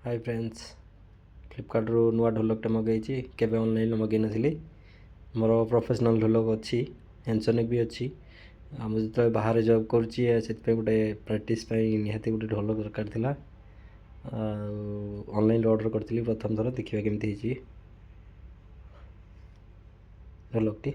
Hi friends, Flipkart रू नुआ ढोलकटा मगैची केबे ऑनलाइन मगै नथिली। मोर प्रोफेशनल ढोलक अच्छी, हैंडसोनिक भी अच्छी। मुझे तो बाहर जॉब करुँची से गोटे प्रैक्टिस निहाती गोटे ढोलक दरकार थिला। ऑनलाइन ऑर्डर करी प्रथम थर देखा केमती ढोलकटी।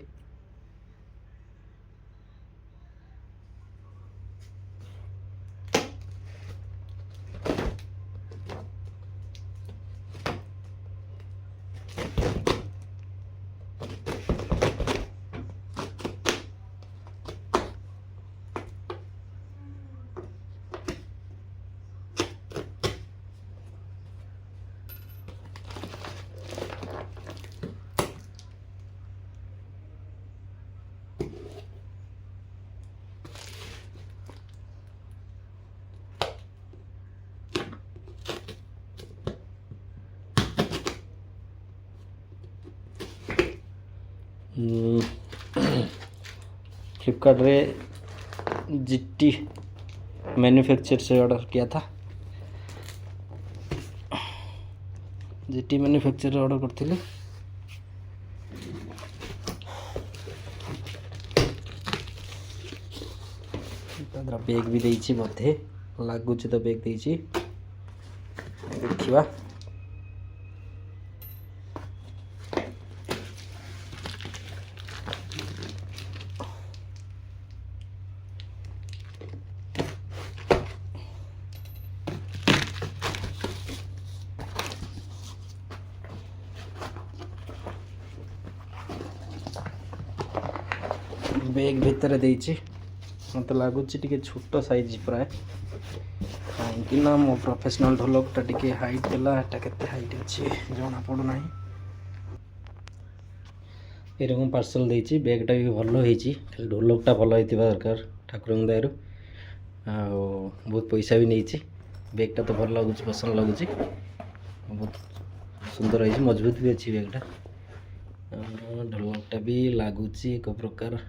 फ्लिपकार्ट रे जीटी मैन्युफैक्चर से ऑर्डर किया था। जीटी मैन्युफैक्चर ऑर्डर करथिले। बैग भी देइछि, बोधे लागुछि तो बैग देइछि, देखिबा। बैग भितर देइछि, मत लगुच टे छोट साइज प्राय कहीं मो प्रोफेशनल ढोलकटा टे हाइट है के हाइट अच्छी जना पड़ूना। एरकम पार्सल देइछि, बैगटा भी भल होइछि, खाली ढोलकटा भल होइतिबा दरकार ठाकुर दयारु। बहुत पैसा भी नहीं। बैगटा तो भल लगुच, पसंद लगुच, बहुत सुंदर है, मजबूत भी अच्छी बैगटा। ढोलकटा भी लगुच एक प्रकार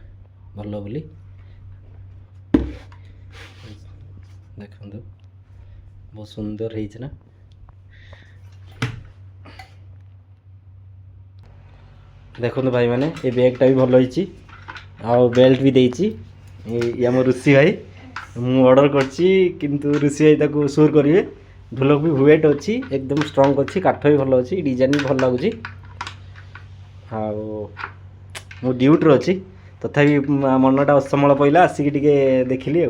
भल बोली। देखो बहुत सुंदर है ना। देखो भाई मैंने ये बैगटा भी भल होइछि, बेल्ट भी देइछि। आम ऋषि भाई मु ऑर्डर करछि, किंतु ऋषि भाई ताको सुर करिवे। ढोलक भी वेट अच्छी, एकदम स्ट्रांग अच्छी, काठ भी भल अच्छी, डिजाइन भी भल लगुच। मु ड्यूटी अच्छी, तथापि मनटा असमल पड़ा, आसिक टे देखिली।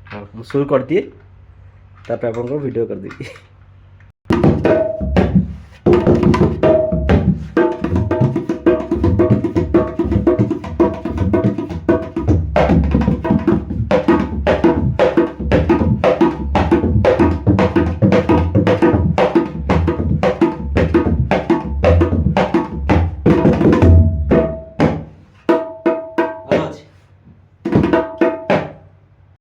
हाँ, सुर कर दिए, तापर आपको वीडियो कर दी।